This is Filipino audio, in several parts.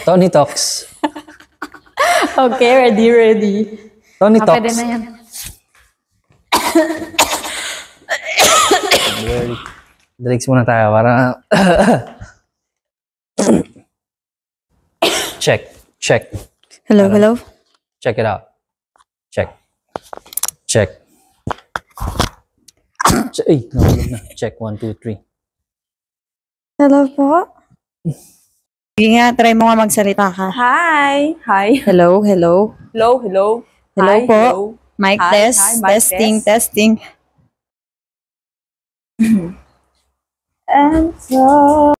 Tony Talks. Okay, ready. Tony Talks. Pwede na yan. Drinks muna tayo para... Check. Hello. Check it out. Check. Ay, nahulog na. Check, 1, 2, 3. Hello po. Sige nga, try mo nga magsalita ka. Hi. Hello. Hello Hi, po. hello. Mic Hi, test. hi, mic Testing. And so...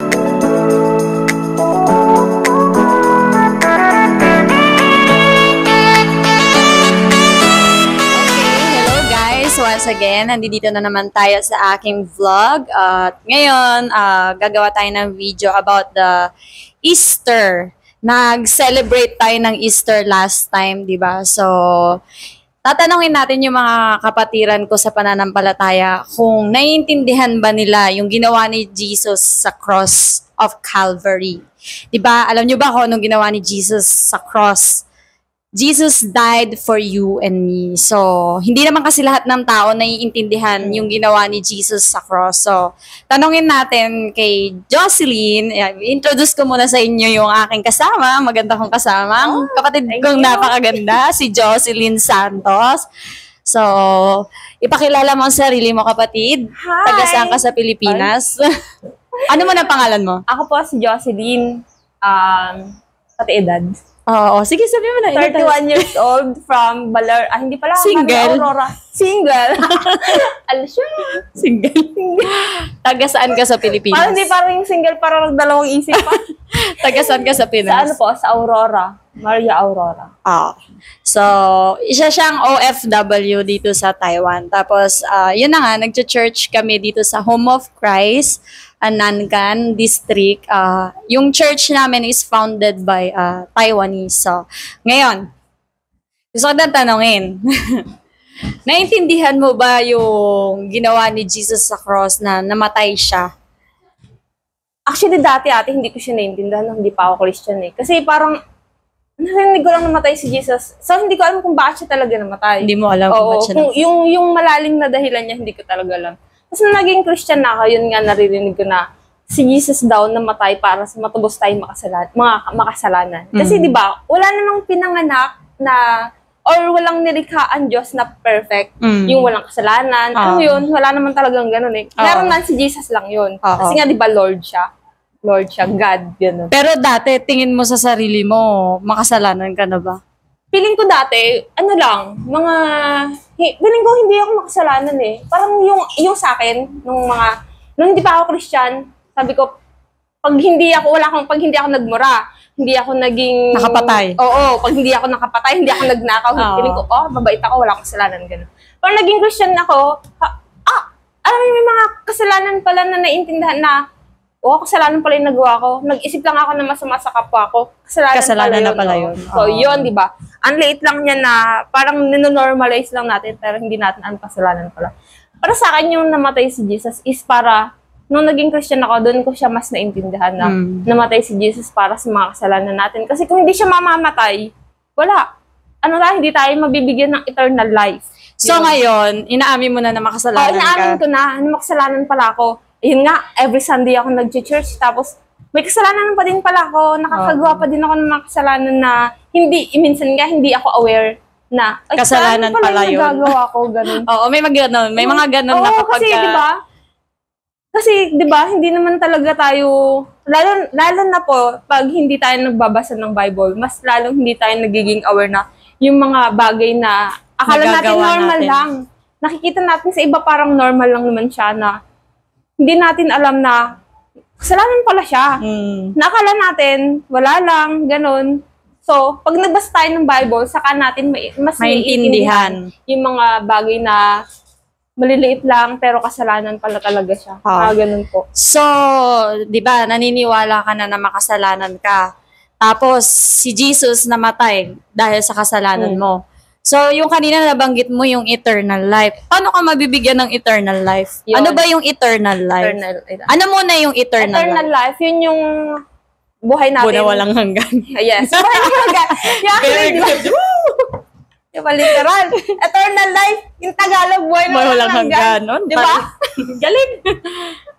Hello guys, once again, nandito na naman tayo sa aking vlog. At ngayon, gagawa tayo ng video about the Easter. Nag-celebrate tayo ng Easter last time, di ba? So, tatanungin natin yung mga kapatiran ko sa pananampalataya kung naiintindihan ba nila yung ginawa ni Jesus sa cross of Calvary. Di ba? Alam nyo ba kung anong ginawa ni Jesus sa cross? Jesus died for you and me. So, hindi naman kasi lahat ng tao naiintindihan yung ginawa ni Jesus sa cross. So, tanungin natin kay Jocelyn. Introduce ko muna sa inyo yung aking kasama. Maganda kong kasama. Ang kapatid kong napakaganda, si Jocelyn Santos. So, ipakilala mo ang sarili mo, kapatid. Hi! Taga saan ka sa Pilipinas? Ano mo na pangalan mo? Ako po si Jocelyn. Pati edad. Oo, sige, sabi mo na. 31 years old from Baler. Hindi pala. Single? Aurora. Single. Alasya. Single. Taga saan ka sa Pilipinas? Parang hindi parang yung single, parang dalawang isip pa. Taga saan ka sa Sa Pinas? ano po? Sa Aurora. Maria Aurora. So, isa siyang OFW dito sa Taiwan. Tapos, yun na nga, nag-church kami dito sa Home of Christ, Nankan District. Yung church namin is founded by Taiwanese. So, ngayon, gusto ko na tanongin. Naintindihan mo ba yung ginawa ni Jesus sa cross na namatay siya? Actually, dati hindi ko siya naintindihan nung hindi pa ako Christian eh. Kasi parang, narinig ko lang namatay si Jesus. So, hindi ko alam kung bakit siya talaga namatay. Hindi mo alam kung bakit siya namatay. Yung malalim na dahilan niya, hindi ko talaga alam. Kasi nung naging Christian na ako, yun nga naririnig ko na si Jesus daw namatay para sa matubos tayong makasalanan. Kasi di ba, wala namang pinanganak na or walang nilikhaan Diyos na perfect. Yung walang kasalanan. Ano yun? Wala naman talagang ganun eh. Meron man si Jesus lang yun. Kasi nga di ba Lord siya, God, yun. Pero dati, tingin mo sa sarili mo, makasalanan ka na ba? Feeling ko dati, feeling ko hindi ako makasalanan eh. Parang yung sa akin, nung hindi pa ako Christian, sabi ko, pag hindi ako nagmura, hindi ako naging... Nakapatay. Oo, pag hindi ako nakapatay, hindi ako nagnakaw. Feeling ko, mabait ako, wala akong kasalanan, gano'n. Pag naging Christian ako, alam mo, may mga kasalanan pala na naiintindihan na, kasalanan pala yung nagawa ko. Nag-isip lang ako na masama sa kapwa ko. Kasalanan na pala yun. So, yun, di ba? Ang liit lang niya na parang nino-normalize lang natin pero hindi natin ang kasalanan pala. Para sa akin, yung namatay si Jesus is para, nung naging Christian ako, doon ko siya mas naintindihan na namatay si Jesus para sa mga kasalanan natin. Kasi kung hindi siya mamamatay, wala. Hindi tayo mabibigyan ng eternal life. So, ngayon, inaamin mo na makasalanan ka? Inaamin ko na makasalanan pala ako. Yun nga, every Sunday ako nag-church, tapos may kasalanan pa din pala ako, nakakagawa pa din ako ng mga kasalanan na minsan nga hindi ako aware na, kasalanan pala yun. Nagagawa ko, ganun. Oo, may mga ganun na kapag... Kasi, di ba, hindi naman talaga tayo, lalo na po, pag hindi tayo nagbabasa ng Bible, mas lalong hindi tayo nagiging aware na yung mga bagay na akala natin normal lang. Nakikita natin sa iba parang normal lang naman siya na hindi natin alam na kasalanan pala siya. Nakala natin, wala lang, ganun. So, pag nagbasa tayo ng Bible, saka natin mas maiintindihan yung mga bagay na maliliit lang, pero kasalanan pala talaga siya. Ganun po. So, di ba, naniniwala ka na makasalanan ka. Tapos, si Jesus namatay dahil sa kasalanan mo. So, yung kanina nabanggit mo yung eternal life. Paano ka mabibigyan ng eternal life? Yun. Ano ba yung eternal life? Ano muna yung eternal life? Eternal life, yun yung buhay natin. walang hanggan. Yes. Buhay na hanggan. Very good. Diba, literal. Eternal life. Yung Tagalog, buhay na walang hanggan. Diba? Galing.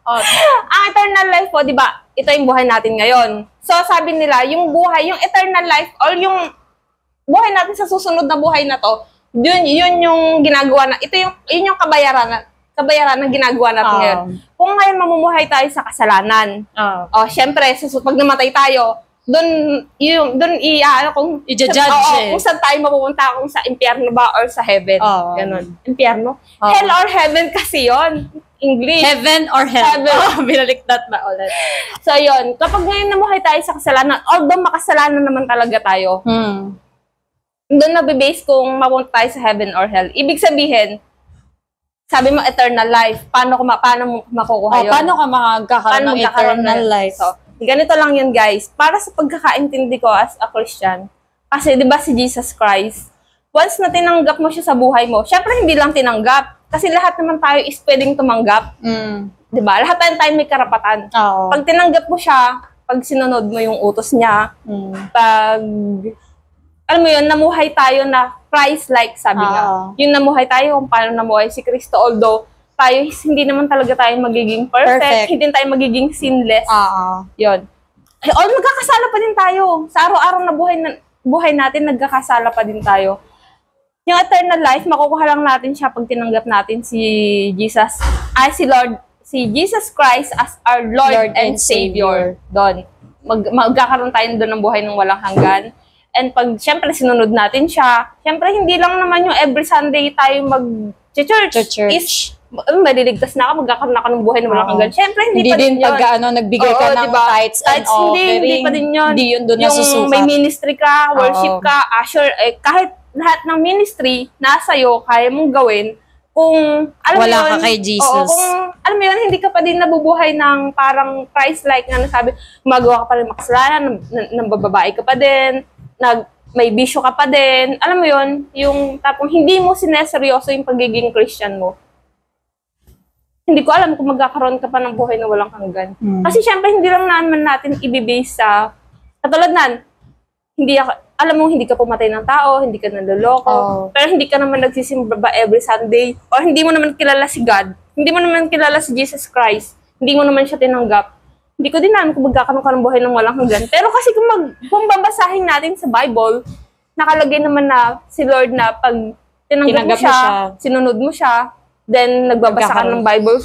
Ang eternal life po, diba, ito yung buhay natin ngayon. So, sabi nila, yung buhay, yung eternal life, or yung buhay natin sa susunod na buhay na to, yun yung ginagawa na, yun yung kabayaran na ginagawa natin ngayon. Kung ngayon mamumuhay tayo sa kasalanan, syempre, pag namatay tayo, kung i-judge kung saan tayo mapupunta, kung sa impyerno ba or sa heaven. Ganon. Impyerno? Hell or heaven kasi yon. English. Heaven or hell. Binaliktad na ulit. So, yun. Kapag ngayon namuhay tayo sa kasalanan, although makasalanan naman talaga tayo, doon nabibase kung mapunta tayo sa heaven or hell. Ibig sabihin, sabi mo eternal life. Paano mo makukuha yun? Paano ka makakaroon ng eternal life? So, ganito lang yun, guys. Para sa pagkakaintindi ko as a Christian, kasi di ba si Jesus Christ, once na tinanggap mo siya sa buhay mo, syempre hindi lang tinanggap. Kasi lahat naman tayo is pwedeng tumanggap. Di ba? Lahat tayo may karapatan. Pag tinanggap mo siya, pag sinunod mo yung utos niya, pag, alam mo yun, namuhay tayo na Christ-like, sabi nga. Yung namuhay tayo kung paano namuhay si Kristo. Although, tayo, hindi naman talaga tayo magiging perfect. Hindi tayo magiging sinless. Yun. Magkakasala pa din tayo. Sa araw-araw na buhay natin, nagkakasala pa din tayo. Yung eternal life, makukuha lang natin siya pag tinanggap natin si Jesus Christ as our Lord and Savior. Doon. Magkakaroon tayo doon ng buhay ng walang hanggan. And pag, syempre, sinunod natin siya, syempre, hindi lang naman yung every Sunday tayo mag-church. Maliligtas na ako, magkakaroon na ka ng buhay ng walang hanggan. Syempre, hindi pa din yun. Pag nagbigay ka ng tithes and offering, hindi pa din yun. Hindi yun doon nasusukat. Yung may ministry ka, worship ka, usher, kahit lahat ng ministry nasa'yo, kaya mong gawin, kung, alam mo yun, wala ka kay Jesus. Kung, alam mo yun, hindi ka pa din nabubuhay ng parang Christ-like na nasabi, gumagawa ka pa rin makasalanan, nambababae ka pa din, may bisyo ka pa din, alam mo yun, yung tapong hindi mo sineseryoso yung pagiging Christian mo. Hindi ko alam kung magkakaroon ka pa ng buhay na walang hanggan. Kasi syempre, hindi lang naman natin ibibase sa, katulad nan, alam mo, hindi ka pumatay ng tao, hindi ka naloloko, pero hindi ka naman nagsisimba every Sunday, or hindi mo naman kilala si God, hindi mo naman kilala si Jesus Christ, hindi mo naman siya tinanggap. Hindi ko din alam kung magkakaroon ka ng buhay ng walang hanggan. Pero kasi kung babasahin natin sa Bible, nakalagay naman na si Lord na pag tinanggap mo siya, sinunod mo siya, then nagbabasa ka ng Bible,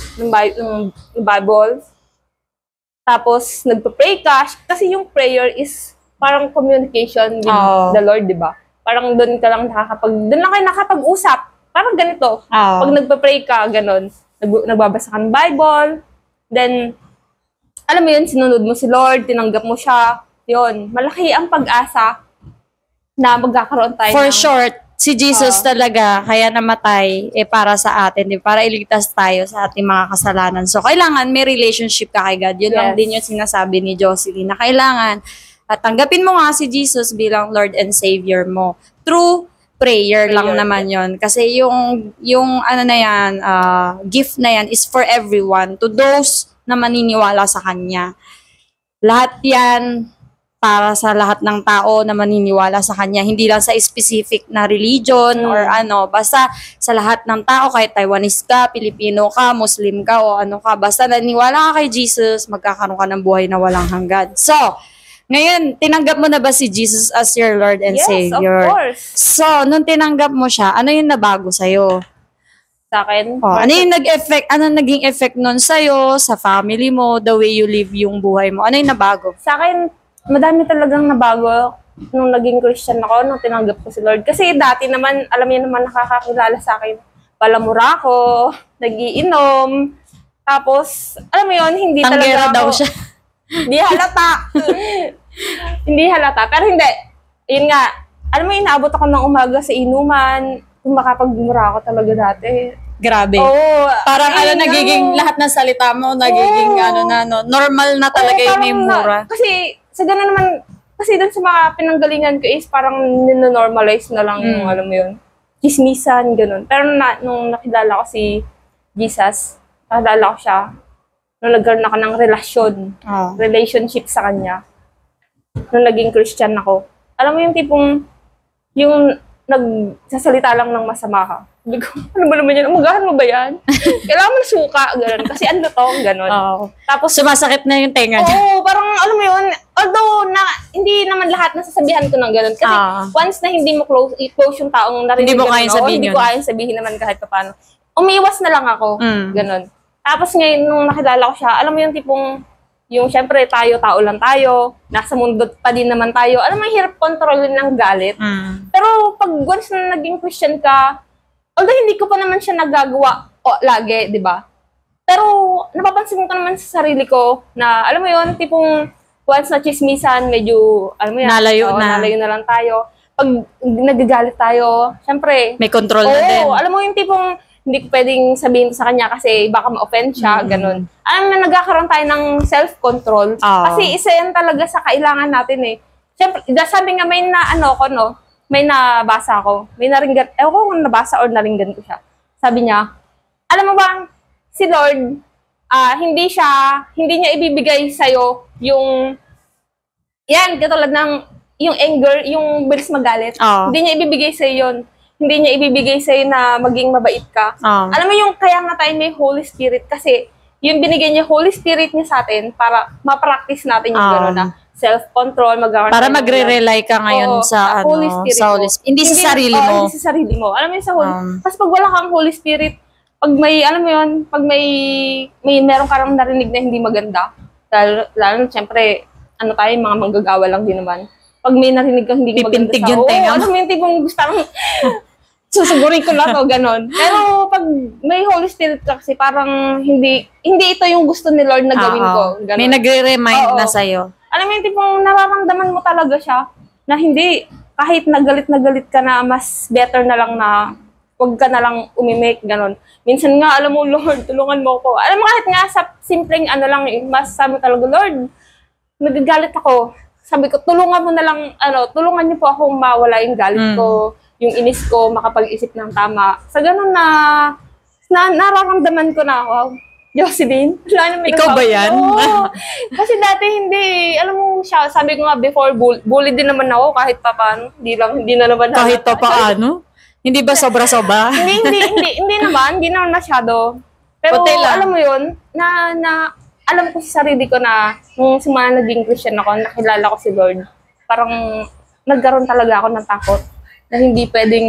tapos nagpa-pray ka, kasi yung prayer is parang communication with the Lord, di ba? Parang doon ka lang doon lang kayo nakapag-usap. Parang ganito. Pag nagpa-pray ka, ganon. Nagbabasa ka ng Bible, then, alam mo yun, sinunod mo si Lord, tinanggap mo siya, yun. Malaki ang pag-asa na magkakaroon tayo For short, si Jesus talaga, kaya namatay, para sa atin, para iligtas tayo sa ating mga kasalanan. So, kailangan may relationship ka kay God. Yun lang din yung sinasabi ni Jocelyn, na kailangan at tanggapin mo nga si Jesus bilang Lord and Savior mo. Through prayer lang naman yon. Kasi yung ano na yan, gift na yan is for everyone, to those na maniniwala sa Kanya. Lahat yan para sa lahat ng tao na maniniwala sa Kanya. Hindi lang sa specific na religion or ano. Basta sa lahat ng tao, kahit Taiwanese ka, Pilipino ka, Muslim ka, o ano ka. Basta naniwala ka kay Jesus, magkakaroon ka ng buhay na walang hanggan. So, ngayon, tinanggap mo na ba si Jesus as your Lord and Savior? Yes, of course. So, nung tinanggap mo siya, ano yung nabago sa'yo? Sa akin? Ano yung naging effect nun sa'yo, sa family mo, the way you live yung buhay mo? Ano yung nabago? Sa akin, madami talagang nabago nung naging Christian ako, nung tinanggap ko si Lord. Kasi dati naman, alam niyo naman, nakakakilala sa akin, palamura ko, nagiinom, tapos, alam mo yun, hindi Tanggera talaga daw ako, siya. Hindi halata. Hindi halata. Pero hindi. Yun nga. Alam mo, inaabot ako ng umaga sa inuman. Kung makapagmura ako talaga dati. Grabe. Oo. Parang nagiging lahat ng salita mo, nagiging normal na talaga yung may mura. Kasi, sa gano'n naman, kasi dun sa mga pinanggalingan ko is parang nino-normalize na lang yung, alam mo yun, chismisan, gano'n. Pero nung nakilala ko si Jesus, nakilala ko siya, nung nagkaroon ako ng relationship sa kanya, nung naging Christian ako. Alam mo yung tipong, yung nagsasalita lang ng masama ka. Sabi ko, ano ba naman yan? Umagahan mo ba yan? Kailangan mo na suka, gano'n. Kasi ano to, gano'n. Oo. Tapos, Sumasakit na yung tenga niya. oo, parang alam mo yun, although na, hindi naman lahat nasasabihan ko ng gano'n. Kasi once na hindi mo close yung taong narinig Hindi mo ganun, kayang sabihin hindi yun. ko kayang sabihin naman kahit paano. Umiiwas na lang ako, gano'n. Tapos ngayon, nung nakilala ko siya, alam mo yung tipong, yung syempre tayo, tao lang tayo, nasa mundo pa din naman tayo. Alam mo, hirap kontrolin ng galit. Pero pag once na naging Christian ka, although hindi ko pa naman siya nagagawa lagi, di ba? Pero napapansin ko naman sa sarili ko na, alam mo yun, tipong once na chismisan, medyo, alam mo yan, Nalayo na. nalayo na lang tayo. Pag nagagalit tayo, syempre, May control na din. alam mo yung tipong, hindi ko pwedeng sabihin sa kanya kasi baka ma-offend siya, ganun. Alam mo, nagkakaroon tayo ng self-control. Kasi isa yan talaga sa kailangan natin eh. Siyempre, sabi nga may may nabasa ako. May naringgan, ewan ko kung nabasa or naringgan ko siya. Sabi niya, alam mo ba, si Lord, hindi niya ibibigay sa'yo yung, yan, katulad ng, yung anger, yung bilis magalit. Hindi niya ibibigay sa'yo yun. Hindi niya ibibigay sa'yo na maging mabait ka. Alam mo yung kaya nga tayo may Holy Spirit kasi yung binigay niya Holy Spirit niya sa atin para ma-practice natin yung gano'n na self-control, Para magre-rely ka ngayon sa Holy Spirit sa Holy Spirit. Hindi sa sarili mo. Hindi sa sarili mo. Alam mo yung sa Holy Kasi pag wala kang Holy Spirit, pag may, alam mo yun, pag may meron ka lang narinig na hindi maganda, lalo siyempre, tayo, mga manggagawa lang din naman. Pag may narinig kang hindi maganda Pipintig yung tenga mo. alam mo yung tipong gusto lang, susugurin ko na to, ganon. Pero pag may Holy Spirit ka kasi parang hindi ito yung gusto ni Lord na gawin ko. Ganon. May nagre-remind na sa'yo. Alam mo yung tipong nararamdaman mo talaga siya na hindi, kahit nagalit ka na, mas better na lang na huwag ka na lang umimik, ganon. Minsan nga, alam mo, Lord, tulungan mo ko. Alam mo, kahit nga sa simpleng lang, mas sabi talaga, Lord, nagagalit ako. Sabi ko, tulungan mo na lang, tulungan niyo po akong mawala yung galit ko, yung inis ko, makapag-isip ng tama. Sa ganun na nararamdaman ko na, wow, Jocelyn, Ikaw ba yan? Oo. Kasi dati hindi, alam mo siya, sabi ko nga before, bully din naman ako kahit pa paano. Hindi na naman. Kahit pa paano? Hindi ba sobra-sobra? hindi naman masyado. Pero alam mo yun, alam ko sa sarili ko na nung simula naging Christian ako, nakilala ko si Lord. Parang nagkaroon talaga ako ng takot na hindi pwedeng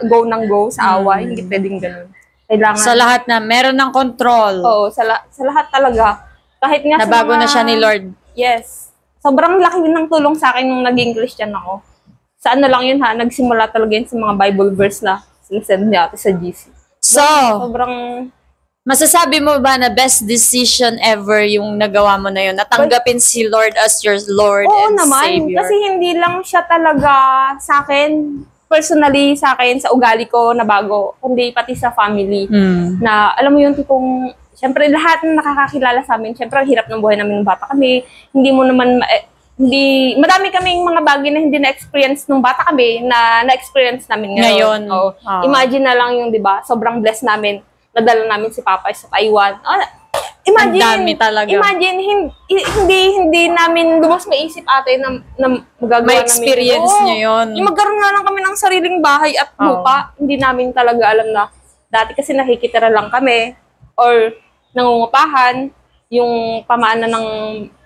go ng go sa away, hindi pwedeng ganun. Kailangan Sa lahat na meron ng control. Oo, sa lahat talaga. Kahit nga Nabago na siya ni Lord. Yes. Sobrang laki ng tulong sa akin nung naging Christian ako. Sa lang yun nagsimula talaga yun sa mga Bible verse na sinesend niya sa GC. So, sobrang masasabi mo ba na best decision ever yung nagawa mo na yun? Natanggapin si Lord as your Lord and naman, Savior? Kasi hindi lang siya talaga sa akin, personally sa akin, sa ugali ko na bago, kundi pati sa family. Na alam mo yung tipong, syempre lahat ng nakakakilala sa amin, syempre ang hirap ng buhay namin nung bata kami. Hindi mo naman, madami kaming mga bagay na hindi na-experience nung bata kami na na-experience namin ngayon. Imagine na lang yung, di ba, sobrang blessed namin. Nadala namin si Papa sa Taiwan. Imagine, ang dami talaga. Imagine, hindi namin lumos maisip ate na magagawa May experience namin. niyo yun. Yung magkaroon nga lang kami ng sariling bahay at lupa, hindi namin talaga alam na dati kasi nakikitira lang kami or nangungupahan, yung pamana ng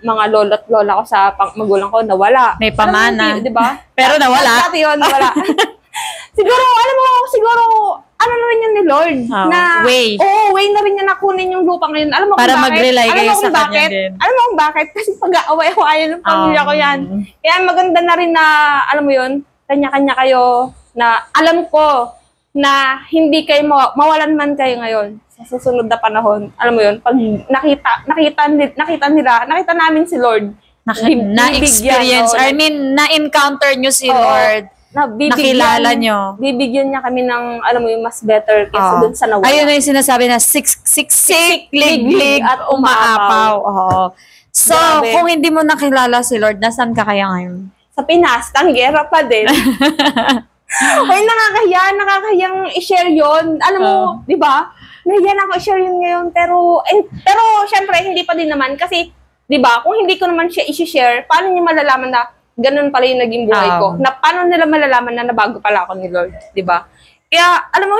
mga lolo at lola ko sa magulang ko nawala. May pamana. Di ba? Pero nawala. Dati yun, nawala. Siguro, ano na rin yun ni Lord? Way. Way na rin niya nakunin yung lupa ngayon. Alam mo kung Para bakit? mag-rely kayo sa kanya bakit? din. Alam mo kung bakit? Kasi pag-aaway-awayan ng pamilya ko yan. Kaya maganda na rin na, alam mo yun, kanya-kanya kayo na alam ko na hindi kayo mawalan man kayo ngayon sa susunod na panahon. Alam mo yun, pag nakita namin si Lord. Na-experience, na-encounter nyo si Lord. Nakilala nyo. Bibigyan niya kami ng, alam mo yung mas better kesa dun sa nawala. Ayun na yung sinasabi na siksik, liglig, at umaapaw. So, Grabe. kung hindi mo nakilala si Lord, nasaan ka kaya ngayon? Sa Pinas, tanggera pa din. Ay, nakakahiyang i-share yun. Alam mo, di ba? Nahiyan ako i-share yun ngayon. Pero syempre, hindi pa din naman. Kasi, 'Di ba? Kung hindi ko naman siya i-share, paano niya malalaman na ganun pala yung naging buhay ko? Na paano nila malalaman na nabago pala ako ni Lord, 'di ba? Kaya, alam mo,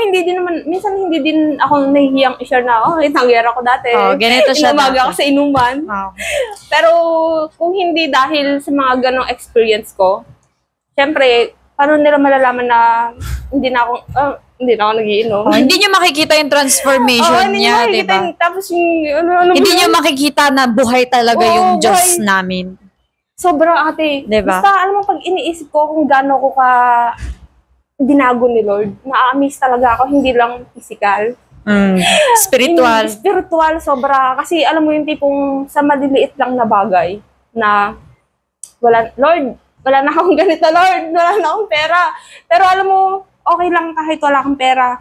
minsan hindi din ako nahihiyang i-share na, nangyari ako dati. Ganito siya Inumaga ako sa inuman. Pero, kung hindi dahil sa mga ganong experience ko, syempre, paano nila malalaman na hindi na ako nagiinom? Hindi nyo makikita yung transformation niya, di ba? Tapos hindi nyo makikita na buhay talaga yung Diyos namin. Sobra, ate. Diba? Basta, alam mo, pag iniisip ko kung gaano ko ka binago ni Lord, na-amaze talaga ako, hindi lang physical. Spiritual. Spiritual, sobra. Kasi alam mo yung tipong sa maliliit lang na bagay na Lord, wala na akong ganito, Lord. Wala na akong pera. Pero alam mo, okay lang kahit wala kang pera.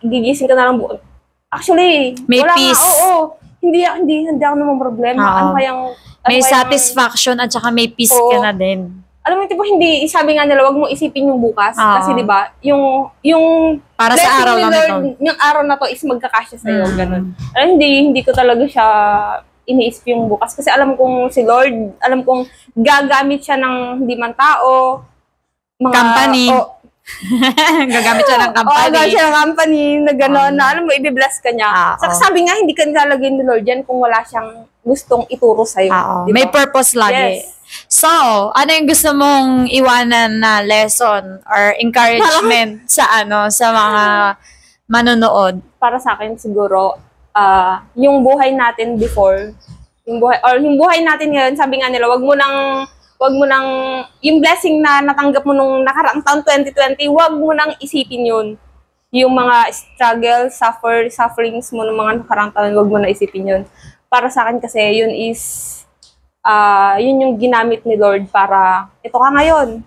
Gigising ka na lang buo. Actually, may wala peace. Hindi ako naman problema. May satisfaction at saka may peace ka na din. Alam mo, tipo, hindi, sabi nga nila, wag mo isipin yung bukas. Kasi, di ba, yung para sa araw lang ito. Yung araw na to is magkakasya sa'yo, ganun. Alam, hindi ko talaga siya iniisip yung bukas. Kasi alam kong si Lord, alam kong gagamit siya ng hindi man tao, mga company. Gagamit siya ng company. Gagamit siya ng company na gano'n, na alam mo, i-bless ka niya. Sabi nga, hindi ka nilalagay ni Lord yan kung wala siyang gustong ituro sa'yo. Diba? May purpose lagi. Yes. So, ano yung gusto mong iwanan na lesson or encouragement sa mga manonood? Para sa akin siguro, yung buhay natin before, yung buhay natin ngayon, sabi nga nila, wag mo nang yung blessing na natanggap mo nung nakaraang taon 2020, wag mo nang isipin yun. Yung mga struggle, sufferings mo nung mga nakaraang taon, wag mo na isipin yun. Para sa akin kasi, yun is yun yung ginamit ni Lord para, ito ka ngayon,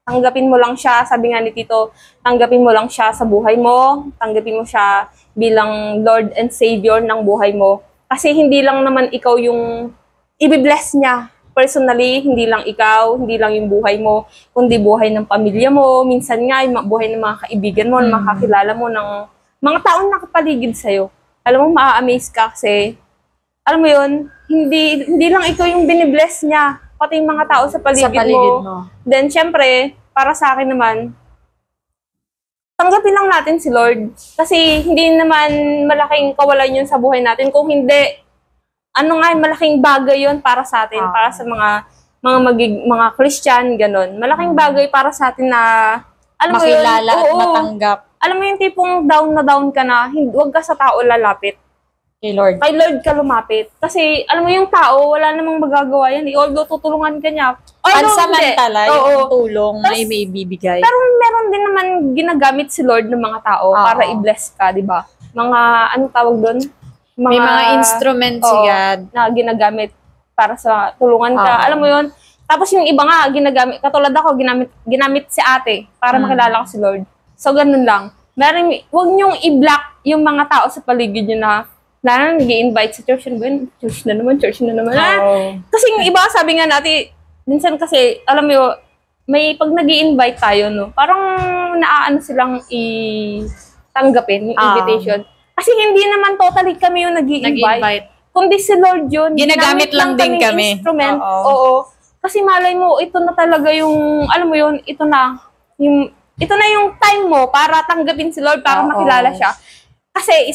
tanggapin mo lang siya, sabi nga ni Tito, tanggapin mo lang siya sa buhay mo, tanggapin mo siya bilang Lord and Savior ng buhay mo. Kasi hindi lang naman ikaw yung i-bless niya. Personally, hindi lang ikaw, hindi lang yung buhay mo, kundi buhay ng pamilya mo, minsan nga yung buhay ng mga kaibigan mo, mga kakilala mo, ng mga taong nakapaligid sa'yo. Alam mo, maa-amaze ka kasi, alam mo yun, hindi lang ikaw yung binibless niya, pati yung mga tao sa paligid mo. Then, syempre, para sa akin naman, tanggapin lang natin si Lord. Kasi hindi naman malaking kawalan yun sa buhay natin. Kung hindi, malaking bagay yun para sa atin, para sa mga Christian, ganun. Malaking bagay para sa atin na, alam mo yun, makilala at matanggap. Alam mo yung tipong down na down ka na, huwag ka sa tao lalapit. Kay Lord. Kay Lord ka lumapit. Kasi, alam mo yung tao, wala namang magagawa yan. Although, tutulungan ka niya. Pansamantala yung tulong na may bibigay. Pero meron din naman ginagamit si Lord ng mga tao para i-bless ka, di ba? Mga, anong tawag doon? May mga instruments si God na ginagamit para sa tulungan ka. Alam mo yun? Tapos yung iba nga, ginagamit, katulad ako, ginamit si ate para makilala ko si Lord. So, ganun lang. Huwag niyong i-block yung mga tao sa paligid niyo na nag-i-invite sa church. Church na naman. Kasi yung iba, sabi nga natin, minsan kasi, alam mo, may pag nag-i-invite tayo, no, parang naaano silang tanggapin yung invitation. Kasi hindi naman totally kami yung nag-i-invite. Kundi si Lord yun. Ginagamit lang din kami. Instrument. Oo. Kasi malay mo, ito na talaga yung, alam mo yun, ito na yung time mo para tanggapin si Lord, para makilala siya. Kasi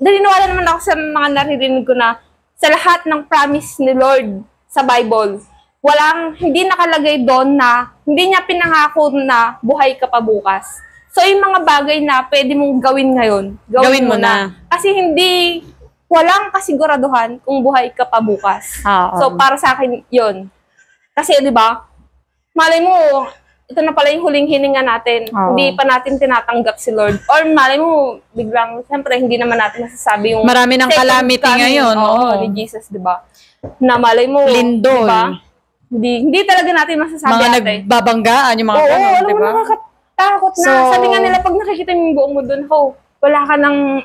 naniniwala naman ako sa mga naririnig ko na sa lahat ng promise ni Lord sa Bible, hindi nakalagay doon na hindi niya pinangako na buhay ka pa bukas. So, yung mga bagay na pwede mong gawin ngayon, gawin mo na. Kasi walang kasiguraduhan kung buhay ka pa bukas. So, para sa akin, yun. Kasi, di ba, malay mo, ito na pala yung huling hininga natin. Hindi pa natin tinatanggap si Lord. Or malay mo, biglang, siyempre, hindi naman natin masasabi yung marami ng calamity ngayon. Ni Jesus, di ba? Na malay mo, lindol. Diba? Hindi talaga natin masasabi mga nagbabanggaan yung mga ganun, di ba? Nakakatakot na. Sabi nga nila, pag nakikita mo yung buong mo dun, wala ka nang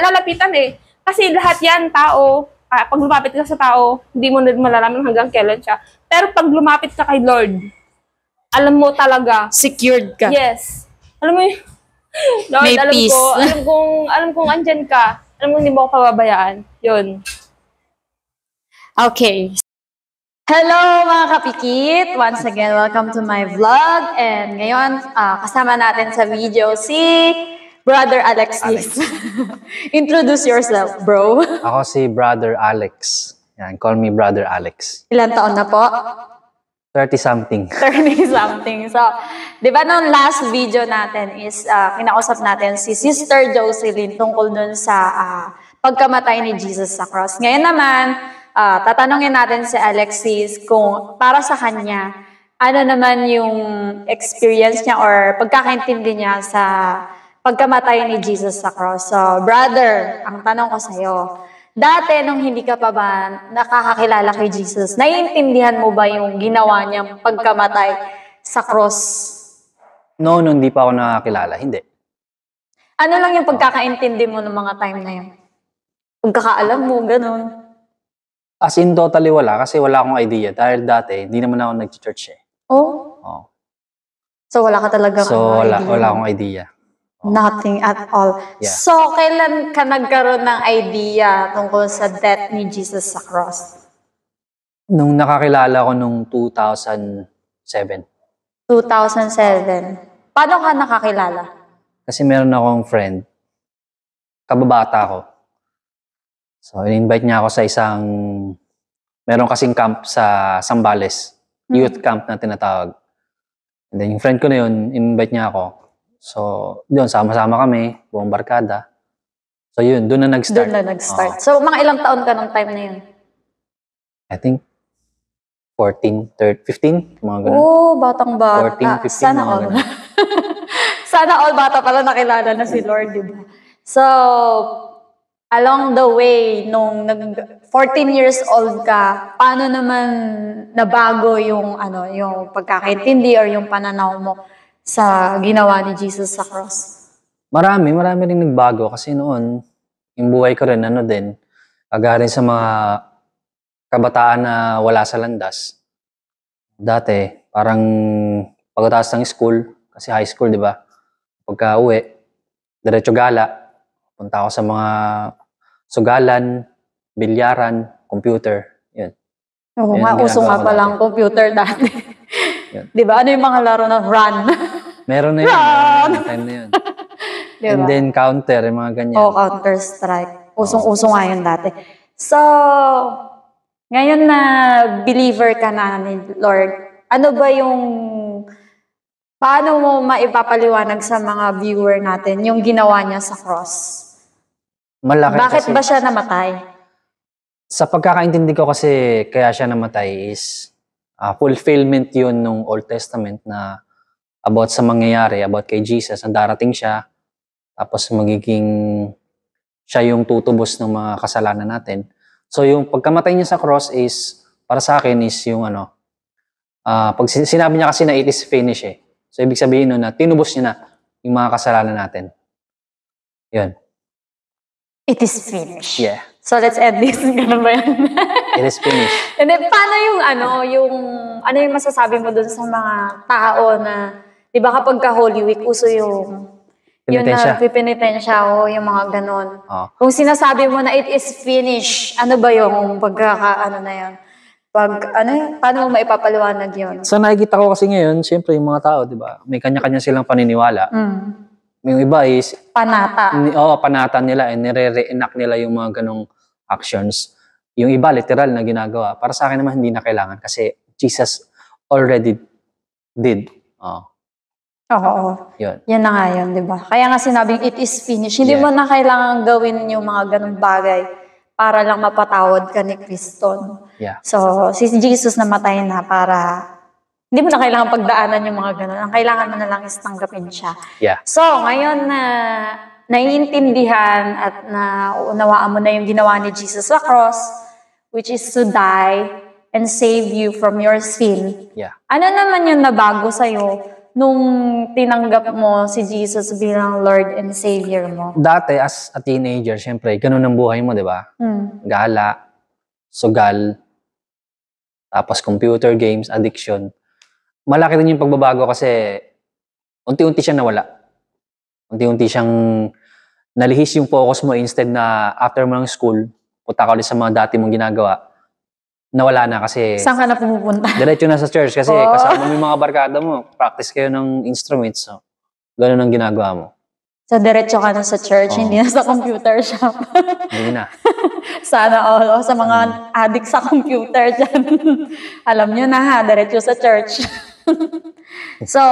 lalapitan eh. Kasi lahat yan, tao, pag lumapit ka sa tao, hindi mo na malalaman hanggang kailan siya. Pero pag lumapit ka kay Lord, alam mo talaga. Secured ka. Yes. Alam mo yun. Lord, may peace. Alam kong andyan ka. Alam kong hindi mo ako pababayaan. Yun. Okay. Hello mga kapikit! Once again, welcome to my vlog. And ngayon, kasama natin sa video si Brother Alexis. Introduce yourself, bro. Ako si Brother Alex. Yan, call me Brother Alex. Ilan taon na po? 30-something. 30-something. So, di ba nung last video natin is kinausap natin si Sister Jocelyn tungkol dun sa pagkamatay ni Jesus sa cross. Ngayon naman, tatanungin natin si Alexis kung para sa kanya, ano naman yung experience niya or pagkakaintindi niya sa pagkamatay ni Jesus sa cross. So, brother, ang tanong ko sa'yo, dati nung hindi ka pa ba nakakakilala kay Jesus, naiintindihan mo ba yung ginawa niyang pagkamatay sa cross? No, nung hindi pa ako nakakilala, hindi. Ano lang yung pagkakaintindi mo ng mga time na yun? Pagkakaalam mo, ganun. As in, totally wala kasi wala akong idea. Dahil dati, hindi naman ako nag-church eh. Oh? Oh. So, wala ka talaga So, idea? wala akong idea. Nothing at all. Yeah. So, kailan ka nagkaroon ng idea tungkol sa death ni Jesus sa cross? Nung nakakilala ko nung 2007. 2007. Paano ka nakakilala? Kasi meron akong friend, kababata ko. So, in-invite niya ako sa isang, meron kasing camp sa Zambales, youth camp na tinatawag. And then yung friend ko na yun, in-invite niya ako. So, doon, sama-sama kami, buong barkada. So yun, doon na nag-start. Doon na nag-start. So, mga ilang taon ka nung time na yun? I think 14, 13, 15, mga ganun. Oo, batang-bata. 14, 15, Sana mga all. ganun. Sana all bata pala nakilala na si Lord, di ba? So, along the way, nung 14 years old ka, paano naman nabago yung yung pagkakaintindi or yung pananaw mo sa ginawa ni Jesus sa cross? Marami rin nagbago kasi noon, yung buhay ko rin, agarin sa mga kabataan na wala sa landas. Dati, parang pagkatapos ng school, kasi high school, di ba? Pagka uwi, diretso gala, punta ako sa mga sugalan, bilyaran, computer, yun. Oo Yun nga, ang uso nga ginagawa ko pala ang dati. computer dati. Yun. Di ba? Ano yung mga laro na run? Meron na yun, meron na time na yun. Di And ba? then counter, yung mga ganyan. O Counter-Strike. Usong-uso nga yun dati. So, ngayon na believer ka na ni Lord, ano ba yung, paano mo maipapaliwanag sa mga viewer natin yung ginawa niya sa cross? Malaki Bakit kasi. ba siya namatay? Sa pagkakaintindi ko kasi kaya siya namatay is fulfillment yun nung Old Testament na about sa mangyayari, about kay Jesus, na darating siya, tapos magiging siya yung tutubos ng mga kasalanan natin. So yung pagkamatay niya sa cross is, para sa akin is yung pag sinabi niya kasi na it is finished eh. So ibig sabihin nun na tinubos niya na yung mga kasalanan natin. Yun. It is finished. Yeah. So let's end this. Ganun ba yan? It is finished. And then, paano yung masasabi mo dun sa mga tao na, di ba kapag ka Holy Week, uso yung Penitensya. pipinitensya o yung mga ganon. Oh. Kung sinasabi mo na it is finished, ano ba yung na yan? Paano mo maipapaliwanag yun? Sa nakikita ko kasi ngayon, siyempre yung mga tao, di ba, may kanya-kanya silang paniniwala. Yung iba is, Panata. panatan nila, nire-reenact nila yung mga ganong actions. Yung iba, literal na ginagawa. Para sa akin naman, hindi na kailangan kasi Jesus already did. Oo. Yun. Yan na nga yun, di ba? Kaya nga sinabing it is finished. Hindi Yeah. mo na kailangan gawin yung mga ganong bagay para lang mapatawad ka ni Kristo. Yeah. So, si Jesus namatay na para hindi mo na kailangan pagdaanan yung mga ganon. Ang kailangan mo na lang is tanggapin siya. Yeah. So, ngayon na naiintindihan at naunawaan mo na yung ginawa ni Jesus sa cross, which is to die and save you from your sin. Yeah. Ano naman yung nabago sa'yo nung tinanggap mo si Jesus bilang Lord and Savior mo? Dati, as a teenager, siyempre, ganun ang buhay mo, di ba? Gala, sugal, tapos computer games, addiction. Malaki rin yung pagbabago kasi unti-unti siyang nawala. Unti-unti siyang nalihis yung focus mo instead na after mo ng school, punta ka ulit sa mga dati mong ginagawa. nawala na kasi Saan ka na pumupunta? diretso na sa church kasi Oo. kasama mo yung mga barkada mo, practice kayo ng instruments. So, ganun ang ginagawa mo. So, diretso ka na sa church, Oo. hindi na sa computer shop. Hindi na. Sana all. Sa mga addict sa computer dyan. Alam nyo na ha, diretso sa church. So,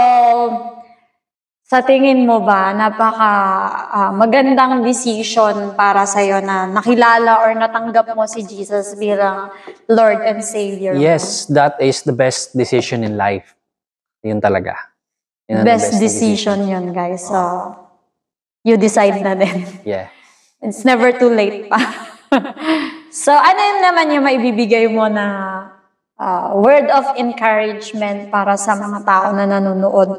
sa tingin mo ba, magandang decision para sa'yo na nakilala or natanggap mo si Jesus bilang Lord and Savior mo? Yes, that is the best decision in life. Yun talaga. Yun ang the Best decision yun, guys. So, you decide na din. Yeah. It's never too late pa. So, ano yun naman yung maibibigay mo na word of encouragement para sa mga tao na nanonood?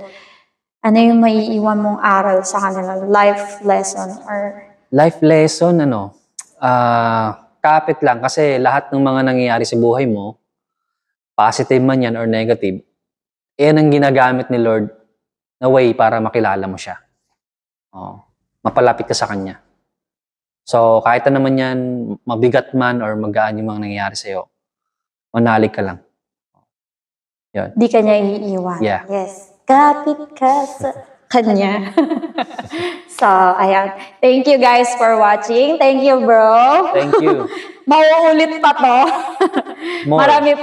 Ano yung maiiwan mong aral sa kanila? Life lesson or... Life lesson, kapit lang kasi lahat ng mga nangyayari sa buhay mo, positive man yan or negative, yan ang ginagamit ni Lord na way para makilala mo siya. Mapalapit ka sa Kanya. So, kahit na naman yan, mabigat man or magaan yung mga nangyayari sa'yo, manalig ka lang. Yun. Di ka niya iiwan. Yeah. Yes. Kapit ka sa Kanya. So, ayan. Thank you guys for watching. Thank you, bro. Thank you. Mauulit pa to. More. Marami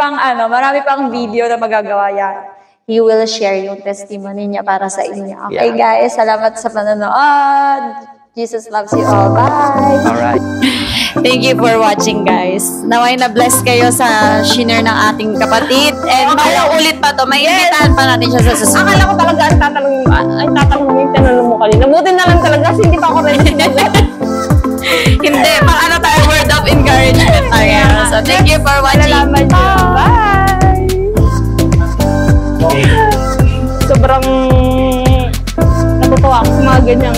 pang video na magagawa yan. He will share yung testimony niya para sa inyo. Okay, guys. Salamat sa panonood. Jesus loves you all. Bye! Alright. Thank you for watching, guys. Naway na bless kayo sa shiner ng ating kapatid. And mauulit pa to. May imbitahan pa natin siya sa susunod. Akala ko talaga ang tatanong mo yung tinanong mo kanina. Buti na lang talaga kasi hindi pa ako ready sinagot. Hindi. Paano tayo word of encouragement tayo. So, thank you for watching. Salamat yun. Bye! Sobrang natutuwa ako sa mga ganyang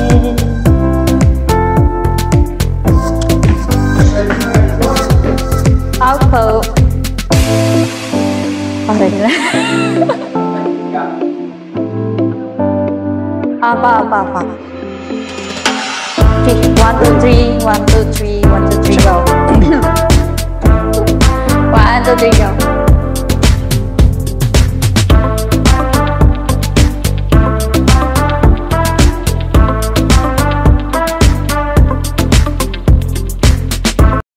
Opo. Okay na. Apa. Okay, 1, 2, 3, 1, 2, 3, 1, 2, 3, go. 1, 2, 3, go.